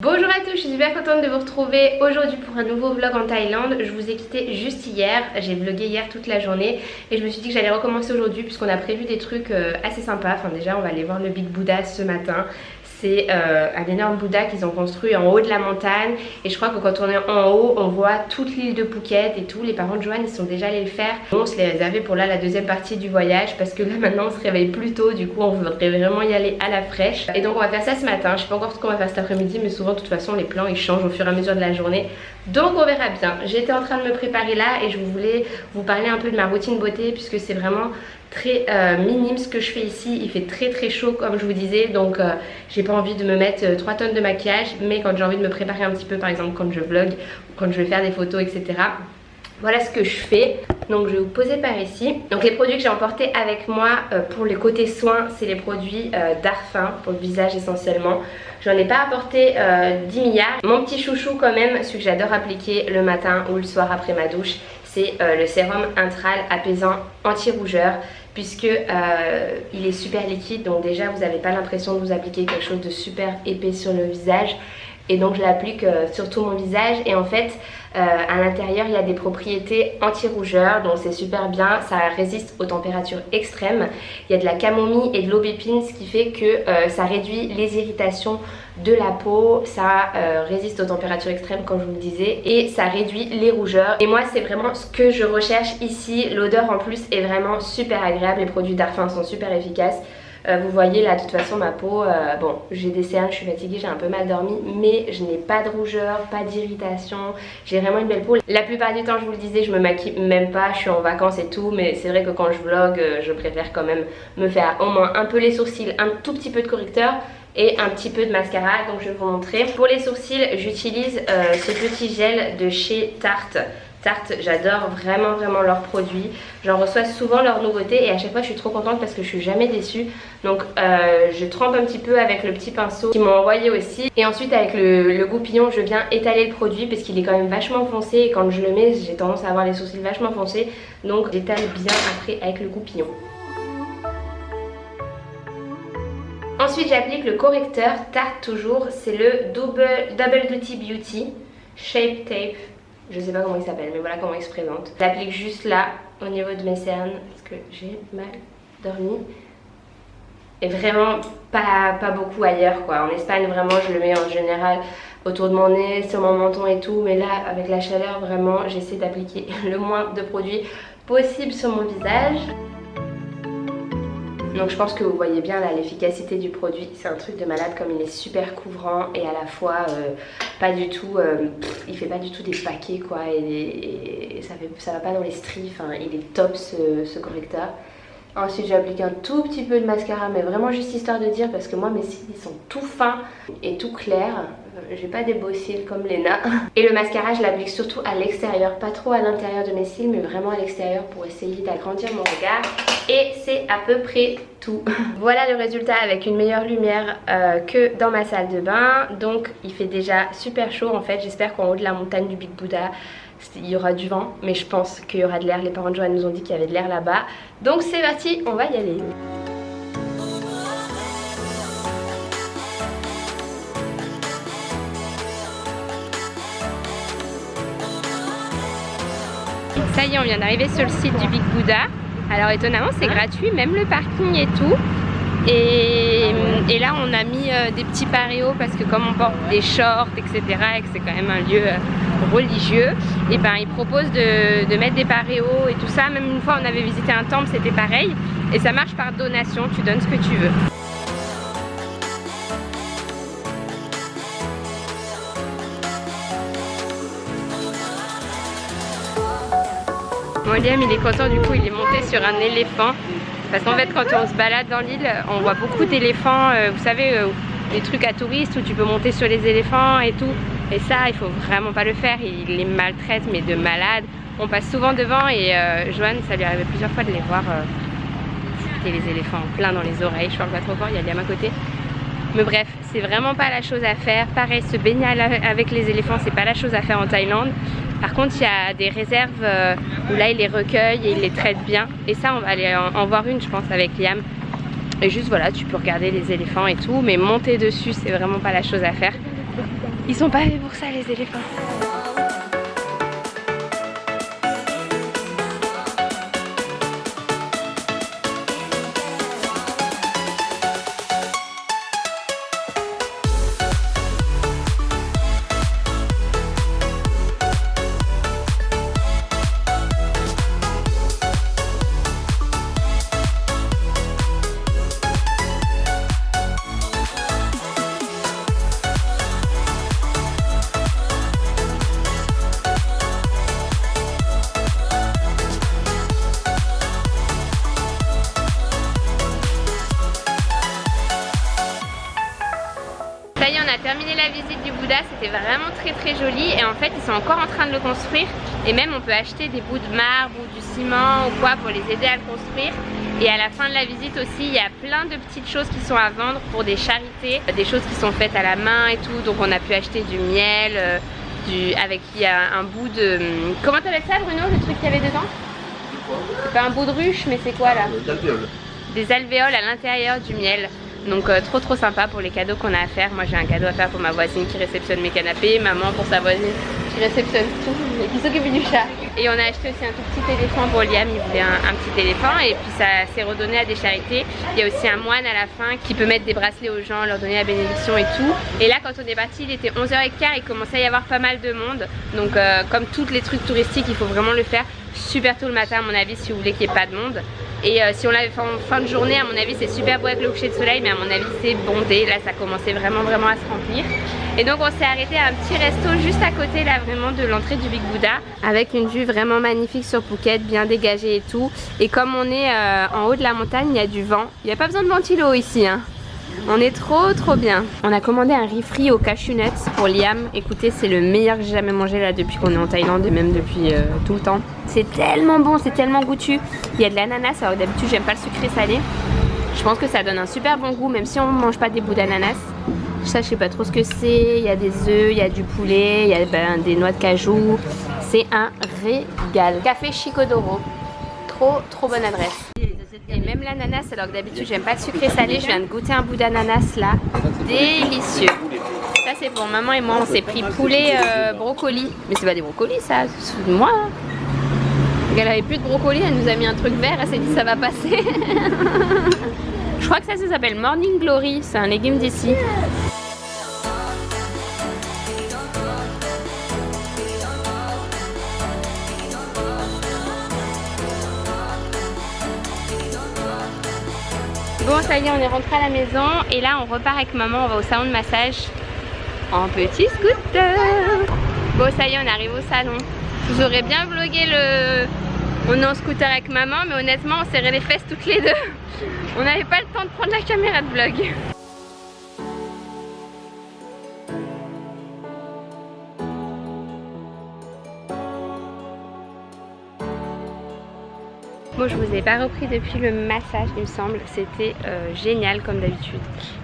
Bonjour à tous, je suis super contente de vous retrouver aujourd'hui pour un nouveau vlog en Thaïlande. Je vous ai quitté juste hier, j'ai vlogué hier toute la journée et je me suis dit que j'allais recommencer aujourd'hui puisqu'on a prévu des trucs assez sympas. Enfin déjà on va aller voir le Big Buddha ce matin. C'est un énorme Bouddha qu'ils ont construit en haut de la montagne et je crois que quand on est en haut on voit toute l'île de Phuket et tout. Les parents de Joanne ils sont déjà allés le faire. On se les réservait pour là la deuxième partie du voyage parce que là maintenant on se réveille plus tôt, du coup on voudrait vraiment y aller à la fraîche. Et donc on va faire ça ce matin, je sais pas encore ce qu'on va faire cet après-midi mais souvent de toute façon les plans ils changent au fur et à mesure de la journée. Donc on verra bien. J'étais en train de me préparer là et je voulais vous parler un peu de ma routine beauté puisque c'est vraiment très minime ce que je fais ici. Il fait très chaud comme je vous disais, donc j'ai pas envie de me mettre 3 tonnes de maquillage, mais quand j'ai envie de me préparer un petit peu, par exemple quand je vlog, quand je vais faire des photos etc, voilà ce que je fais. Donc je vais vous poser par ici. Donc les produits que j'ai emportés avec moi pour le côté soins, c'est les produits d'Arfin pour le visage essentiellement. J'en ai pas apporté 10 milliards. Mon petit chouchou quand même, celui que j'adore appliquer le matin ou le soir après ma douche, c'est le sérum Intral apaisant anti-rougeur, puisque il est super liquide, donc déjà vous n'avez pas l'impression de vous appliquer quelque chose de super épais sur le visage. Et donc je l'applique sur tout mon visage et en fait à l'intérieur il y a des propriétés anti-rougeur, donc c'est super bien, ça résiste aux températures extrêmes. Il y a de la camomille et de l'aubépine, ce qui fait que ça réduit les irritations de la peau, ça résiste aux températures extrêmes comme je vous le disais, et ça réduit les rougeurs. Et moi c'est vraiment ce que je recherche ici. L'odeur en plus est vraiment super agréable, les produits d'Arfin sont super efficaces. Vous voyez là de toute façon ma peau, bon j'ai des cernes, je suis fatiguée, j'ai un peu mal dormi, mais je n'ai pas de rougeur, pas d'irritation, j'ai vraiment une belle peau. La plupart du temps je vous le disais, je me maquille même pas, je suis en vacances et tout, mais c'est vrai que quand je vlog je préfère quand même me faire au moins un peu les sourcils, un tout petit peu de correcteur et un petit peu de mascara. Donc je vais vous montrer. Pour les sourcils j'utilise ce petit gel de chez Tarte. Tarte, j'adore vraiment leurs produits. J'en reçois souvent leurs nouveautés et à chaque fois je suis trop contente parce que je suis jamais déçue. Donc je trempe un petit peu avec le petit pinceau qu'ils m'ont envoyé aussi. Et ensuite avec le goupillon je viens étaler le produit parce qu'il est quand même vachement foncé. Et quand je le mets j'ai tendance à avoir les sourcils vachement foncés. Donc j'étale bien après avec le goupillon. Ensuite j'applique le correcteur Tarte toujours. C'est le Double Duty Beauty Shape Tape. Je sais pas comment il s'appelle, mais voilà comment il se présente. Je l'applique juste là, au niveau de mes cernes, parce que j'ai mal dormi. Et vraiment pas beaucoup ailleurs quoi. En Espagne vraiment je le mets en général autour de mon nez, sur mon menton et tout. Mais là avec la chaleur vraiment j'essaie d'appliquer le moins de produits possible sur mon visage. Donc je pense que vous voyez bien là l'efficacité du produit, c'est un truc de malade comme il est super couvrant et à la fois pas du tout, il fait pas du tout des paquets quoi et ça va pas dans les stries, enfin il est top ce correcteur. Ensuite j'applique un tout petit peu de mascara mais vraiment juste histoire de dire parce que moi mes cils ils sont tout fins et tout clairs. J'ai pas des beaux cils comme Léna. Et le mascara je l'applique surtout à l'extérieur, pas trop à l'intérieur de mes cils mais vraiment à l'extérieur pour essayer d'agrandir mon regard. Et c'est à peu près tout. Voilà le résultat avec une meilleure lumière que dans ma salle de bain. Donc il fait déjà super chaud en fait. J'espère qu'en haut de la montagne du Big Buddha il y aura du vent, mais je pense qu'il y aura de l'air. Les parents de Joanne nous ont dit qu'il y avait de l'air là-bas. Donc c'est parti, on va y aller. Ça y est, on vient d'arriver sur le site du Big Buddha. Alors étonnamment c'est gratuit, même le parking et tout. Et là on a mis des petits paréos parce que comme on porte des shorts etc et que c'est quand même un lieu religieux, et ben ils proposent de mettre des paréos et tout ça. Même une fois on avait visité un temple, c'était pareil. Et ça marche par donation, tu donnes ce que tu veux. Mon Liam il est content, du coup il est monté sur un éléphant. Parce qu'en fait quand on se balade dans l'île, on voit beaucoup d'éléphants, vous savez, des trucs à touristes où tu peux monter sur les éléphants et tout. Et ça il faut vraiment pas le faire, il les maltraite mais de malade. On passe souvent devant et Joanne ça lui arrivait plusieurs fois de les voir c'était les éléphants plein dans les oreilles. Je parle pas trop fort, il y a Liam à côté. Mais bref, c'est vraiment pas la chose à faire. Pareil, se baigner avec les éléphants, c'est pas la chose à faire en Thaïlande. Par contre, il y a des réserves où là, ils les recueillent et ils les traitent bien. Et ça, on va aller en voir une, je pense, avec Liam. Et juste, voilà, tu peux regarder les éléphants et tout. Mais monter dessus, c'est vraiment pas la chose à faire. Ils sont pas faits pour ça les éléphants. Ça y est, on a terminé la visite du Bouddha, c'était vraiment très joli et en fait ils sont encore en train de le construire et même on peut acheter des bouts de marbre ou du ciment ou quoi pour les aider à le construire. Et à la fin de la visite aussi il y a plein de petites choses qui sont à vendre pour des charités, des choses qui sont faites à la main et tout, donc on a pu acheter du miel, avec il y a un bout de... Comment t'appelles ça Bruno, le truc qu'il y avait dedans? C'est pas un bout de ruche mais c'est quoi là? Des alvéoles. Des alvéoles à l'intérieur du miel. Donc trop sympa pour les cadeaux qu'on a à faire. Moi j'ai un cadeau à faire pour ma voisine qui réceptionne mes canapés, maman pour sa voisine qui réceptionne tout et qui s'occupe du chat. Et on a acheté aussi un tout petit éléphant pour Liam, il voulait un petit éléphant et puis ça s'est redonné à des charités. Il y a aussi un moine à la fin qui peut mettre des bracelets aux gens, leur donner la bénédiction et tout. Et là quand on est parti il était 11h15, il commençait à y avoir pas mal de monde. Donc comme tous les trucs touristiques il faut vraiment le faire super tôt le matin à mon avis si vous voulez qu'il n'y ait pas de monde. Et si on l'avait fait en fin de journée, à mon avis c'est super beau avec le coucher de soleil, mais à mon avis c'est bondé. Là ça commençait vraiment à se remplir. Et donc on s'est arrêté à un petit resto juste à côté là vraiment de l'entrée du Big Buddha, avec une vue vraiment magnifique sur Phuket, bien dégagée et tout. Et comme on est en haut de la montagne, il y a du vent. Il n'y a pas besoin de ventilo ici hein. On est trop bien. On a commandé un riz frit aux cashew nuts pour Liam. Écoutez, c'est le meilleur que j'ai jamais mangé là depuis qu'on est en Thaïlande et même depuis tout le temps. C'est tellement bon, c'est tellement goûtu. Il y a de l'ananas, alors d'habitude j'aime pas le sucré salé. Je pense que ça donne un super bon goût même si on mange pas des bouts d'ananas. Ça je sais pas trop ce que c'est. Il y a des œufs, il y a du poulet, il y a des noix de cajou. C'est un régal. Café Chicodoro. Trop bonne adresse. Et même l'ananas, alors que d'habitude j'aime pas le sucré salé, je viens de goûter un bout d'ananas là, délicieux. Ça c'est pour maman et moi, on s'est pris poulet brocoli. Mais c'est pas des brocolis ça, c'est moi hein. Elle avait plus de brocoli, elle nous a mis un truc vert, elle s'est dit ça va passer. Je crois que ça s'appelle Morning Glory, c'est un légume d'ici. Bon ça y est, on est rentré à la maison et là on repart avec maman, on va au salon de massage en petit scooter. Bon ça y est, on arrive au salon. Je vous aurais bien vlogué on est en scooter avec maman, mais honnêtement on serrait les fesses toutes les deux. On n'avait pas le temps de prendre la caméra de vlog. Bon, je vous ai pas repris depuis le massage, il me semble. C'était génial comme d'habitude.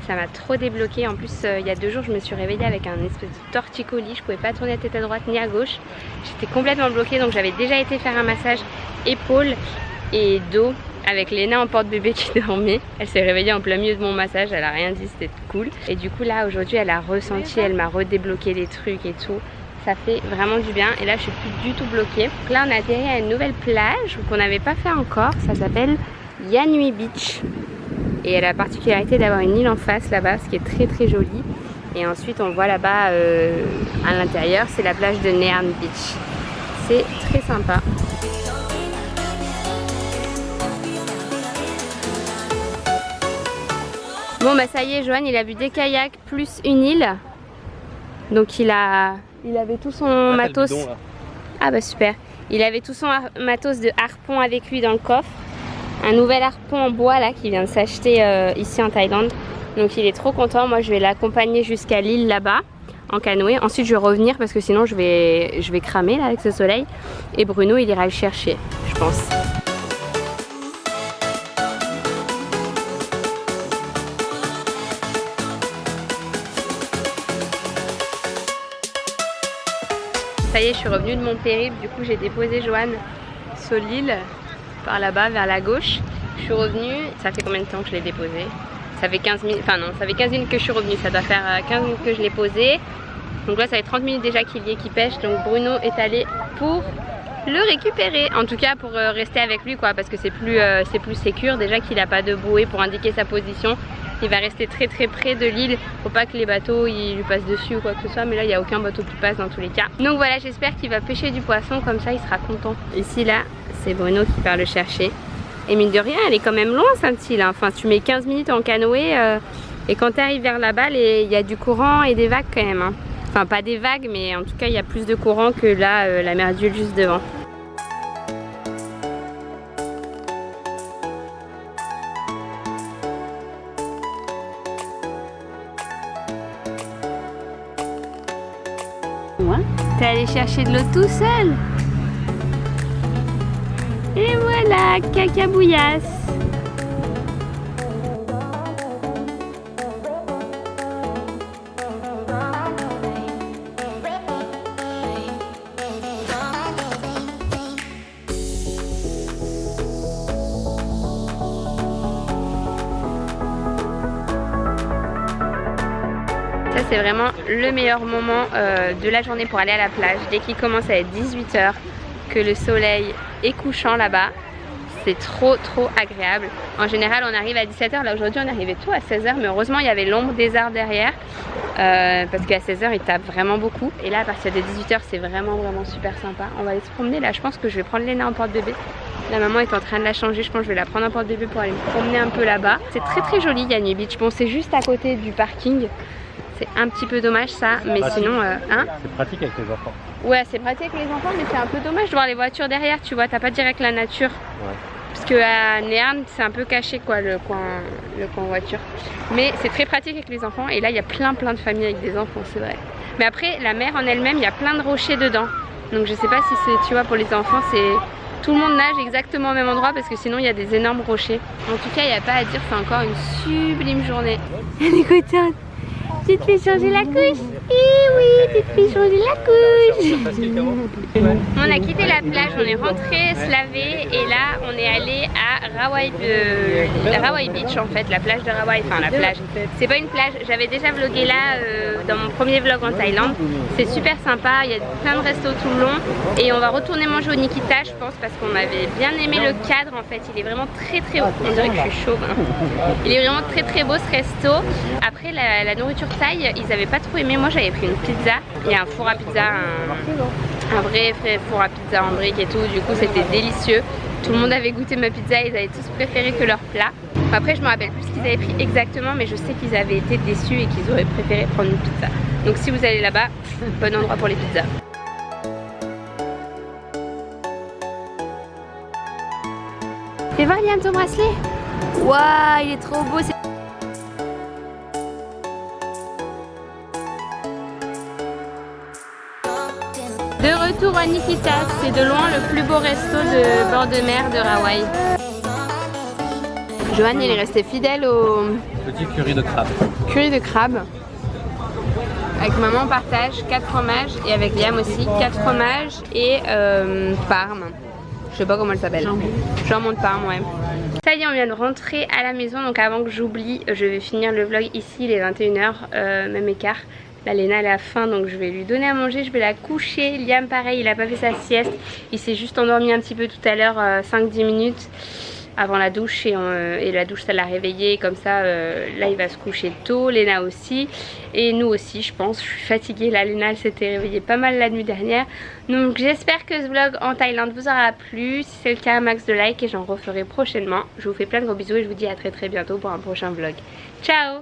Ça m'a trop débloqué. En plus, il y a 2 jours, je me suis réveillée avec un espèce de torticolis. Je pouvais pas tourner la tête à droite ni à gauche. J'étais complètement bloquée, donc j'avais déjà été faire un massage épaules et dos avec Léna en porte-bébé qui dormait. Elle s'est réveillée en plein milieu de mon massage, elle a rien dit, c'était cool. Et du coup là, aujourd'hui, elle a ressenti, elle m'a redébloqué des trucs et tout. Ça fait vraiment du bien et là je suis plus du tout bloquée. Donc là on a atterri à une nouvelle plage qu'on n'avait pas fait encore. Ça s'appelle Yanui Beach et elle a la particularité d'avoir une île en face là-bas, ce qui est très joli. Et ensuite on voit là-bas à l'intérieur, c'est la plage de Naean Beach. C'est très sympa. Bon bah ça y est, Johan il a vu des kayaks plus une île. Donc il avait tout son matos. Bidon, ah bah super. Il avait tout son matos de harpon avec lui dans le coffre. Un nouvel harpon en bois là qui vient de s'acheter ici en Thaïlande. Donc il est trop content. Moi je vais l'accompagner jusqu'à l'île là-bas en canoë. Ensuite je vais revenir parce que sinon je vais cramer là avec ce soleil. Et Bruno il ira le chercher, je pense. Ça y est, je suis revenue de mon périple, du coup j'ai déposé Johan sur l'île, par là-bas, vers la gauche. Je suis revenue, ça fait combien de temps que je l'ai déposé? Ça fait 15 minutes, enfin non, ça fait 15 minutes que je suis revenue, ça doit faire 15 minutes que je l'ai posé. Donc là ça fait 30 minutes déjà qu'il y est, qui pêche, donc Bruno est allé pour le récupérer, en tout cas pour rester avec lui quoi, parce que c'est plus sécure, déjà qu'il n'a pas de bouée pour indiquer sa position. Il va rester très près de l'île, faut pas que les bateaux ils lui passent dessus ou quoi que ce soit, mais là il n'y a aucun bateau qui passe dans tous les cas. Donc voilà, j'espère qu'il va pêcher du poisson, comme ça il sera content. Ici là c'est Bruno qui part le chercher, et mine de rien elle est quand même loin cette île, hein. Enfin tu mets 15 minutes en canoë et quand tu arrives vers là-bas il y a du courant et des vagues quand même, hein. Enfin pas des vagues, mais en tout cas il y a plus de courant que là la mer d'Ule juste devant. T'es allé chercher de l'eau tout seul. Et voilà, cacabouillasse. Ça c'est vraiment le meilleur moment de la journée pour aller à la plage. Dès qu'il commence à être 18 h, que le soleil est couchant là-bas, c'est trop agréable. En général on arrive à 17 h, là aujourd'hui on est arrivé tôt à 16 h, mais heureusement il y avait l'ombre des arbres derrière, parce qu'à 16 h il tape vraiment beaucoup. Et là à partir de 18 h c'est vraiment super sympa. On va aller se promener là, je pense que je vais prendre Léna en porte-bébé. La maman est en train de la changer, je pense que je vais la prendre en porte-bébé pour aller me promener un peu là-bas. C'est très joli Yanni Beach, bon c'est juste à côté du parking. C'est un petit peu dommage ça, mais sinon hein, c'est pratique avec les enfants. Ouais c'est pratique avec les enfants, mais c'est un peu dommage de voir les voitures derrière, tu vois, t'as pas direct la nature. Ouais. Parce que à Néarne c'est un peu caché quoi, le coin voiture. Mais c'est très pratique avec les enfants, et là il y a plein de familles avec des enfants, c'est vrai. Mais après la mer en elle-même, il y a plein de rochers dedans. Donc je sais pas si c'est, tu vois, pour les enfants c'est... Tout le monde nage exactement au même endroit, parce que sinon il y a des énormes rochers. En tout cas il n'y a pas à dire, c'est encore une sublime journée. Elle est contente. Tu te fais changer la couche? Eh oui, tu te fais changer la couche. On a quitté la plage, on est rentré se laver, et là on est allé à Rawai Beach en fait, la plage de Rawai. Enfin la plage, c'est pas une plage, j'avais déjà vlogué là dans mon premier vlog en Thaïlande. C'est super sympa, il y a plein de restos tout le long, et on va retourner manger au Nikita je pense, parce qu'on avait bien aimé le cadre en fait. Il est vraiment très haut, on dirait que je suis chauve hein. Il est vraiment très beau ce resto. Après la nourriture thaï, ils avaient pas trop aimé. Moi j'avais pris une pizza, il y a un four à pizza, un vrai four à pizza en brique et tout, du coup c'était délicieux. Tout le monde avait goûté ma pizza, ils avaient tous préféré que leur plat. Après je me rappelle plus ce qu'ils avaient pris exactement, mais je sais qu'ils avaient été déçus et qu'ils auraient préféré prendre une pizza. Donc si vous allez là-bas, bon endroit pour les pizzas. Fais voir Liane ton bracelet. Waouh, il est trop beau. De retour à Nikita, c'est de loin le plus beau resto de bord de mer de Rawai. Johan il est resté fidèle au petit curry de crabe. Curry de crabe. Avec maman on partage 4 fromages, et avec Liam aussi 4 fromages et parme. Je sais pas comment elle s'appelle. Jambon de Parme, ouais. Ça y est, on vient de rentrer à la maison, donc avant que j'oublie, je vais finir le vlog ici, il est 21 h, même écart. Là Léna elle a faim, donc je vais lui donner à manger, je vais la coucher. Liam pareil, il a pas fait sa sieste, il s'est juste endormi un petit peu tout à l'heure, 5-10 minutes avant la douche, et la douche ça l'a réveillé, comme ça là il va se coucher tôt. Léna aussi, et nous aussi je pense. Je suis fatiguée là, Léna elle s'était réveillée pas mal la nuit dernière. Donc j'espère que ce vlog en Thaïlande vous aura plu. Si c'est le cas, max de likes et j'en referai prochainement. Je vous fais plein de gros bisous et je vous dis à très bientôt pour un prochain vlog. Ciao.